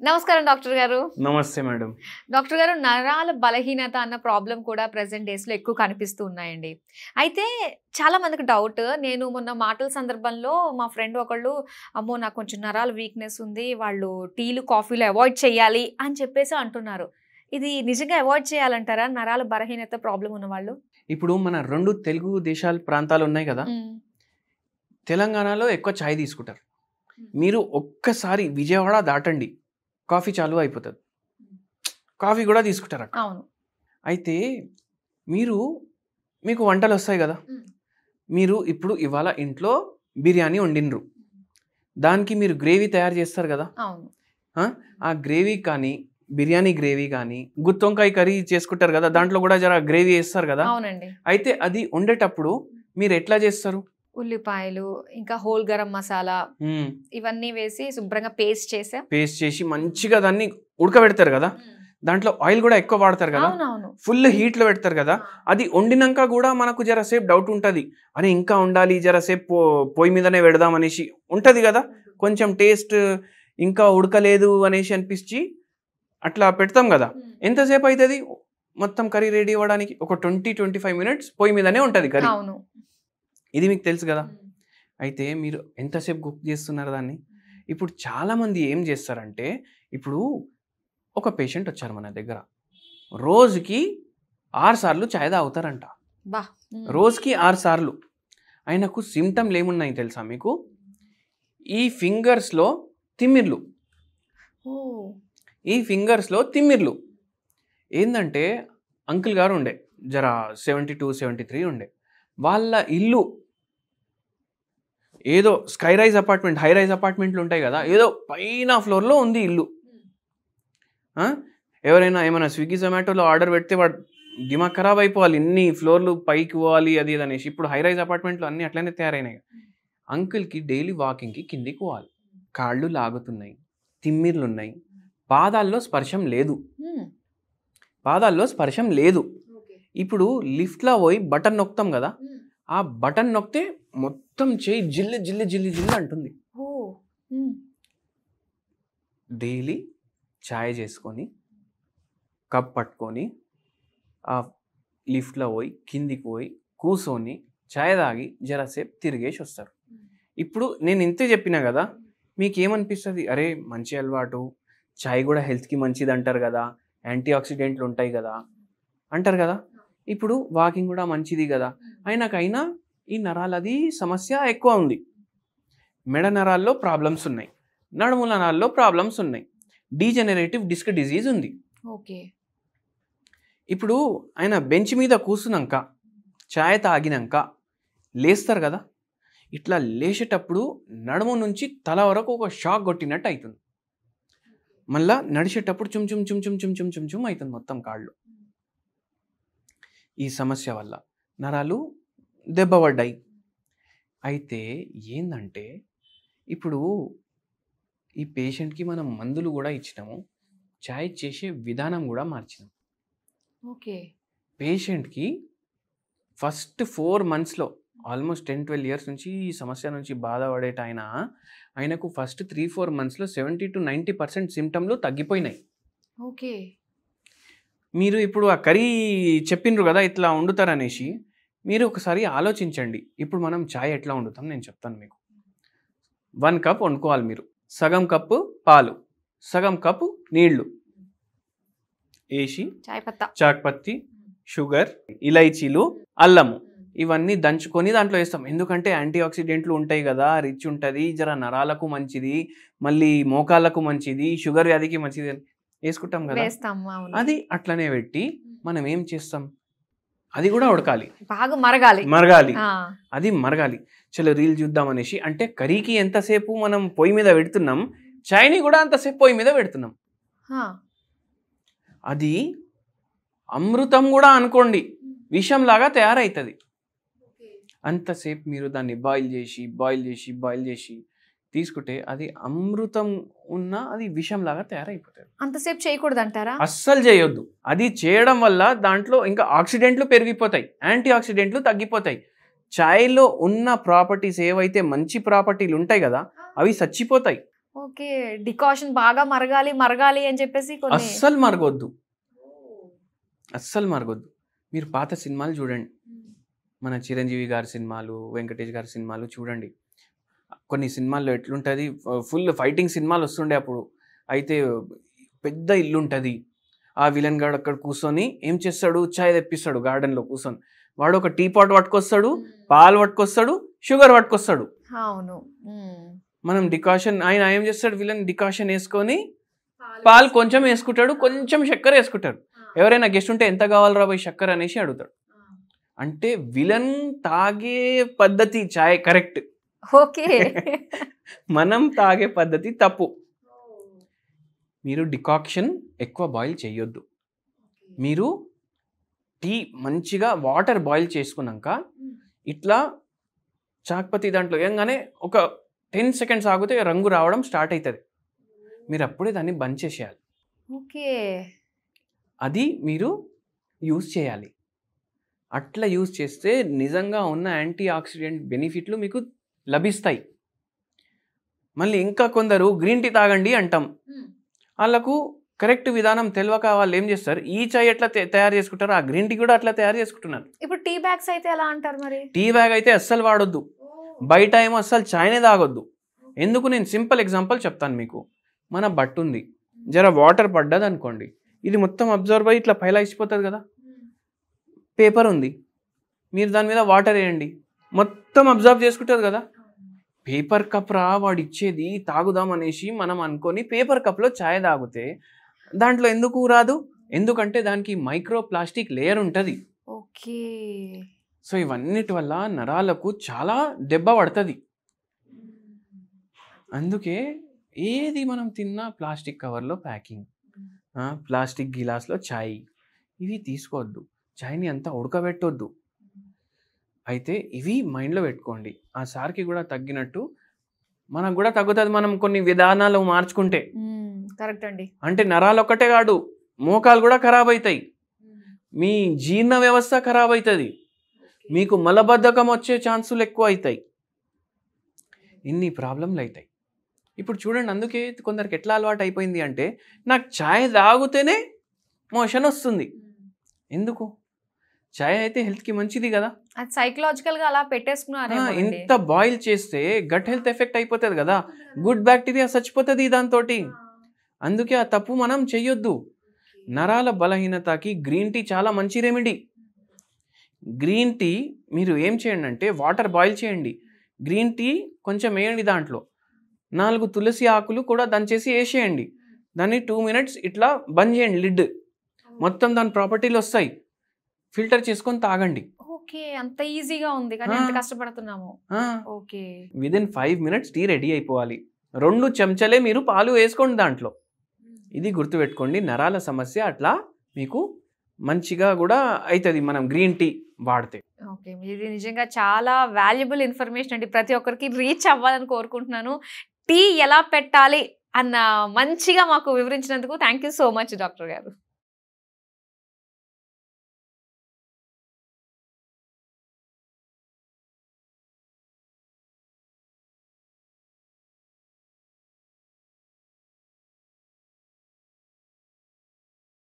నమస్కారం డాక్టర్ గారు. నమస్తే మేడం. డాక్టర్ గారు, నరాల బలహీనత అన్న ప్రాబ్లం కూడా ప్రెజెంట్ డేస్‌లో ఎక్కువ కనిపిస్తూ ఉన్నాయండి. అయితే చాలా మందికి డౌట్, నేను మొన్న మాటల సందర్భంలో మా ఫ్రెండ్ ఒకళ్ళు, అమ్మో నాకు కొంచెం నరాల వీక్‌నెస్ ఉంది, వాళ్ళు టీలు, కాఫీలు అవాయిడ్ చేయాలి అని చెప్పేసి అంటున్నారు. ఇది నిజంగా అవాయిడ్ చేయాలంటారా నరాల బలహీనత ప్రాబ్లం ఉన్నవాళ్ళు? ఇప్పుడు మన 2 తెలుగు దేశాల ప్రాంతాలు ఉన్నాయి కదా. తెలంగాణలో ఎక్కువ చాయ్ తీసుకుంటారు. మీరు ఒక్కసారి విజయవాడ దాటండి, కాఫీ చాలు అయిపోతుంది. కాఫీ కూడా తీసుకుంటారు అక్కడ. అవును. అయితే మీకు వంటలు వస్తాయి కదా. మీరు ఇప్పుడు ఇవాళ ఇంట్లో బిర్యానీ వండినరు, దానికి మీరు గ్రేవీ తయారు చేస్తారు కదా. అవును. ఆ గ్రేవీ కానీ, బిర్యానీ గ్రేవీ కానీ, గుత్తొంకాయ కర్రీ చేసుకుంటారు కదా, దాంట్లో కూడా జర గ్రేవీ వేస్తారు కదా. అవునండి. అయితే అది వండేటప్పుడు మీరు ఎట్లా చేస్తారు? ఉల్లిపాయలు, ఇంకా హోల్ గరం మసాలా ఇవన్నీ వేసి శుభ్రంగా పేస్ట్ చేసి మంచిగా దాన్ని ఉడకబెడతారు కదా. దాంట్లో ఆయిల్ కూడా ఎక్కువ వాడతారు కదా, ఫుల్ హీట్ లో పెడతారు కదా. అది వండినాక కూడా మనకు జరసేపు డౌట్ ఉంటుంది, అరే ఇంకా ఉండాలి, జరసేపు పొయ్యి మీదనే పెడదాం అనేసి ఉంటది కదా. కొంచెం టేస్ట్ ఇంకా ఉడకలేదు అనేసి అనిపించి అట్లా పెడతాం కదా. ఎంతసేపు అవుతుంది మొత్తం కర్రీ రెడీ అవ్వడానికి? ఒక 20-25 minutes పొయ్యి మీదనే ఉంటుంది కర్రీ. ఇది మీకు తెలుసు కదా. అయితే మీరు ఎంతసేపు కుక్ చేస్తున్నారు దాన్ని? ఇప్పుడు చాలామంది ఏం చేస్తారంటే, ఇప్పుడు ఒక పేషెంట్ వచ్చారు మన దగ్గర, రోజుకి 6 సార్లు చాయ్ తాగుతారంట. రోజుకి 6 సార్లు. ఆయనకు సిమ్టమ్లు ఏమున్నాయి తెలుసా మీకు? ఈ ఫింగర్స్లో తిమ్మిర్లు. ఏంటంటే అంకుల్ గారు ఉండే, జర 72-73 ఉండే. వాళ్ళ ఇల్లు ఏదో sky rise apartment, high rise అపార్ట్మెంట్లు ఉంటాయి కదా, ఏదో పైన ఫ్లోర్లో ఉంది ఇల్లు. ఎవరైనా ఏమైనా స్విగ్గీ జొమాటోలో ఆర్డర్ పెడితే వాడు దిమాగ్ ఖరాబ్ అయిపోవాలి, ఇన్ని ఫ్లోర్లు పైకి పోవాలి అది ఇది అనేసి. ఇప్పుడు హై రైజ్ అపార్ట్మెంట్లు అన్నీ అట్లనే తయారైనాయి. అంకుల్కి డైలీ వాకింగ్కి కిందికి పోవాలి, కాళ్ళు లాగుతున్నాయి, తిమ్మిర్లు ఉన్నాయి, పాదాల్లో స్పర్శం లేదు. ఇప్పుడు లిఫ్ట్లో పోయి బటన్ నొక్కుతాం కదా, ఆ బటన్ నొక్కితే మొత్తం చేయి జిల్లు జిల్లు జిల్లు జిల్లు అంటుంది. డైలీ ఛాయ్ చేసుకొని కప్ పట్టుకొని ఆ లిఫ్ట్లో పోయి కిందికి పోయి కూర్చొని ఛాయ్ తాగి జరసేపు తిరిగేసి వస్తారు. ఇప్పుడు నేను ఇంతే చెప్పినా కదా, మీకేమనిపిస్తుంది? అరే మంచి అలవాటు, ఛాయ్ కూడా హెల్త్కి మంచిది అంటారు కదా, యాంటీ ఆక్సిడెంట్లు ఉంటాయి కదా అంటారు కదా. ఇప్పుడు వాకింగ్ కూడా మంచిది కదా, అయినా ఈ నరాలది సమస్య ఎక్కువ ఉంది. మెడ నరాల్లో ప్రాబ్లమ్స్ ఉన్నాయి, నడుముల నరాల్లో ప్రాబ్లమ్స్ ఉన్నాయి, డీజెనరేటివ్ డిస్క్ డిజీజ్ ఉంది. ఇప్పుడు ఆయన బెంచ్ మీద కూర్చున్నాక, ఛాయ్ తాగినాక లేస్తారు కదా, ఇట్లా లేచేటప్పుడు నడుము నుంచి తల వరకు ఒక షాక్ కొట్టినట్టు అవుతుంది. మళ్ళా నడిచేటప్పుడు చుమ్ చుమ్ చుమ్ చుమ్ చుమ్ చుమ్ చుమ్ చుమ్ అవుతుంది మొత్తం కాళ్ళు. ఈ సమస్య వల్ల నరాలు దెబ్బపడ్డాయి. అయితే ఏంటంటే, ఇప్పుడు ఈ పేషెంట్కి మనం మందులు కూడా ఇచ్చినాము, ఛాయ్ చేసే విధానం కూడా మార్చినాం. పేషెంట్కి ఫస్ట్ 4 monthsలో ఆల్మోస్ట్ 10-12 years నుంచి ఈ సమస్య నుంచి బాధపడేట ఆయనకు ఫస్ట్ 3-4 monthsలో 70-90% సిమ్టమ్లు తగ్గిపోయినాయి. మీరు ఇప్పుడు ఆ కర్రీ చెప్పిండ్రు కదా ఇట్లా వండుతారనేసి, మీరు ఒకసారి ఆలోచించండి. ఇప్పుడు మనం ఛాయ్ ఎట్లా వండుతాం నేను చెప్తాను మీకు. 1 cup వండుకోవాలి మీరు. సగం కప్పు పాలు, సగం కప్పు నీళ్లు వేసి, చాక్పత్తి, షుగర్, ఇలైచీలు, అల్లము ఇవన్నీ దంచుకొని దాంట్లో వేస్తాం. ఎందుకంటే యాంటీ ఆక్సిడెంట్లు ఉంటాయి కదా, రిచ్ ఉంటుంది, జర నరాలకు మంచిది, మళ్ళీ మోకాళ్ళకు మంచిది, షుగర్ వ్యాధికి మంచిది అని వేసుకుంటాం కదా. అది అట్లనే పెట్టి మనం ఏం చేస్తాం, అది కూడా ఉడకాలి, బాగా అది మరగాలి. చలో రీల్ చూద్దాం అనేసి, అంటే కర్రీకి ఎంతసేపు మనం పొయ్యి మీద పెడుతున్నాం, చాయ్ని కూడా అంతసేపు పొయ్యి మీద పెడుతున్నాం. అది అమృతం కూడా అనుకోండి, విషంలాగా తయారవుతుంది. అంతసేపు మీరు దాన్ని బాయిల్ చేసి తీసుకుంటే అది అమృతం అది విషంలాగా తయారైపోతుంది. అంతసేపు చేయకూడదు అంటారా? అస్సలు చేయొద్దు. అది చేయడం వల్ల దాంట్లో ఇంకా ఆక్సిడెంట్లు పెరిగిపోతాయి, యాంటీ ఆక్సిడెంట్లు తగ్గిపోతాయి. ఛాయ్లో ఉన్న ప్రాపర్టీస్ ఏవైతే మంచి ప్రాపర్టీలు ఉంటాయి కదా, అవి చచ్చిపోతాయి. ఓకే. డికాషన్ బాగా మరగాలి, మరగాలి అని చెప్పేసి కొన్ని అస్సలు మరగొద్దు, అస్సలు మరగొద్దు. మీరు పాత సినిమాలు చూడండి, మన చిరంజీవి గారి సినిమాలు, వెంకటేష్ గారి సినిమాలు చూడండి. కొన్ని సినిమాల్లో ఎట్లుంటుంది, ఫుల్ ఫైటింగ్ సినిమాలు వస్తుండే అప్పుడు. అయితే పెద్ద ఇల్లు ఉంటుంది, ఆ విలన్ గాడు అక్కడ కూర్చొని ఏం చేస్తాడు, చాయ్ తెప్పిస్తాడు గార్డెన్లో కూర్చొని. వాడు ఒక టీ పాట్ పట్టుకొస్తాడు, పాలు పట్టుకొస్తాడు, షుగర్ పట్టుకొస్తాడు. అవును. మనం డికాషన్, ఆయన ఏం చేస్తాడు, విలన్ డికాషన్ వేసుకొని పాలు కొంచెం వేసుకుంటాడు, కొంచెం చక్కెర వేసుకుంటాడు. ఎవరైనా గెస్ట్ ఉంటే ఎంత కావాలరా పోయి చక్కెర అనేసి అడుగుతాడు. అంటే విలన్ తాగే పద్ధతి చాయ్ కరెక్ట్, ఓకే. మనం తాగే పద్ధతి తప్పు. మీరు డికాక్షన్ ఎక్కువ బాయిల్ చేయొద్దు. మీరు టీ మంచిగా వాటర్ బాయిల్ చేసుకున్నాక ఇట్లా చాక్పతి దాంట్లో వేయగానే ఒక 10 సెకండ్స్ ఆగితే రంగు రావడం స్టార్ట్ అవుతుంది. మీరు అప్పుడే దాన్ని బంద్ చేసేయాలి. ఓకే. అది మీరు యూజ్ చేయాలి. అట్లా యూజ్ చేస్తే నిజంగా ఉన్న యాంటీ ఆక్సిడెంట్ బెనిఫిట్లు మీకు లభిస్తాయి. మళ్ళీ ఇంకా కొందరు గ్రీన్ టీ తాగండి అంటాం, వాళ్ళకు కరెక్ట్ విధానం తెలియక వాళ్ళు ఏం చేస్తారు, ఈ చాయ్ ఎట్లా తయారు చేసుకుంటారు, ఆ గ్రీన్ టీ కూడా అట్లా తయారు చేసుకుంటున్నారు. ఇప్పుడు టీ బ్యాగ్స్ అయితే ఎలా అంటారు మరి? టీ బ్యాగ్ అయితే అస్సలు వాడొద్దు, బయట ఏమో అస్సలు చాయ్నే తాగొద్దు. ఎందుకు, నేను సింపుల్ ఎగ్జాంపుల్ చెప్తాను మీకు. మన బట్ట ఉంది, జర వాటర్ పడ్డది అనుకోండి, ఇది మొత్తం అబ్జర్వ్ అయ్యి ఇట్లా పైలా ఇచ్చిపోతుంది కదా. పేపర్ ఉంది, మీరు దాని మీద వాటర్ వేయండి, మొత్తం అబ్జర్వ్ చేసుకుంటుంది కదా. పేపర్ కప్ రా వాడు ఇచ్చేది తాగుదాం అనేసి మనం అనుకొని పేపర్ కప్లో ఛాయ్ తాగితే దాంట్లో ఎందుకు రాదు, ఎందుకంటే దానికి మైక్రో ప్లాస్టిక్ లేయర్ ఉంటుంది. ఓకే. సో ఇవన్నిటి వల్ల నరాలకు చాలా దెబ్బ పడుతుంది. అందుకే ఏది మనం తిన్నా ప్లాస్టిక్ కవర్లో ప్యాకింగ్, ప్లాస్టిక్ గిలాస్లో ఛాయ్, ఇవి తీసుకోవద్దు. ఛాయ్ని అంతా ఉడకబెట్టొద్దు. అయితే ఇవి మైండ్లో పెట్టుకోండి. ఆ సార్కి కూడా తగ్గినట్టు మనకు కూడా తగ్గుతుంది, మనం కొన్ని విధానాలు మార్చుకుంటే. కరెక్ట్ అండి. అంటే నరాలు ఒక్కటే కాదు, మోకాలు కూడా ఖరాబ్ అవుతాయి, మీ జీర్ణ వ్యవస్థ ఖరాబ్ అవుతుంది, మీకు మలబద్ధకం వచ్చే ఛాన్సులు ఎక్కువ అవుతాయి, ఇన్ని ప్రాబ్లంలు అవుతాయి. ఇప్పుడు చూడండి, అందుకే కొందరికి ఎట్లా అలవాటు అయిపోయింది అంటే, నాకు ఛాయ్ తాగితేనే మోషన్ వస్తుంది. ఎందుకు? ఛాయ్ అయితే హెల్త్కి మంచిది కదా. అది సైకలాజికల్గా అలా పెట్టేసుకున్నారు. ఇంత బాయిల్ చేస్తే గట్ హెల్త్ ఎఫెక్ట్ అయిపోతుంది కదా, గుడ్ బ్యాక్టీరియా చచ్చిపోతుంది దాంతో. అందుకే ఆ తప్పు మనం చెయ్యొద్దు. నరాల బలహీనతకి గ్రీన్ టీ చాలా మంచి రెమెడీ. గ్రీన్ టీ మీరు ఏం చేయండి అంటే, వాటర్ బాయిల్ చేయండి, గ్రీన్ టీ కొంచెం వేయండి, దాంట్లో 4 తులసి ఆకులు కూడా దంచేసి వేసేయండి, దాన్ని 2 మినిట్స్ ఇట్లా బంద్ చేయండి, లిడ్ మొత్తం దాని ప్రాపర్టీలు వస్తాయి, ఫిల్టర్ చేసుకొని తాగండి. ఓకే. అంత ఈజీగా ఉంది కానీ ఎంత కష్టపడుతున్నాము. Okay. Within 5 minutes tea ready అయిపోవాలి. 2 చెంచాలే మీరు పాలు వేసుకోండి దాంట్లో. ఇది గుర్తుపెట్టుకోండి, నరాల సమస్య అట్లా మీకు మంచిగా కూడా అవుతుంది మనం గ్రీన్ టీ వాడితే. ఓకే. ఇది నిజంగా చాలా వాల్యుబుల్ ఇన్ఫర్మేషన్ అండి, ప్రతి ఒక్కరికి రీచ్ అవ్వాలని కోరుకుంటున్నాను. టీ ఎలా పెట్టాలి అన్న మంచిగా మాకు వివరించినందుకు thank you so much doctor గారు.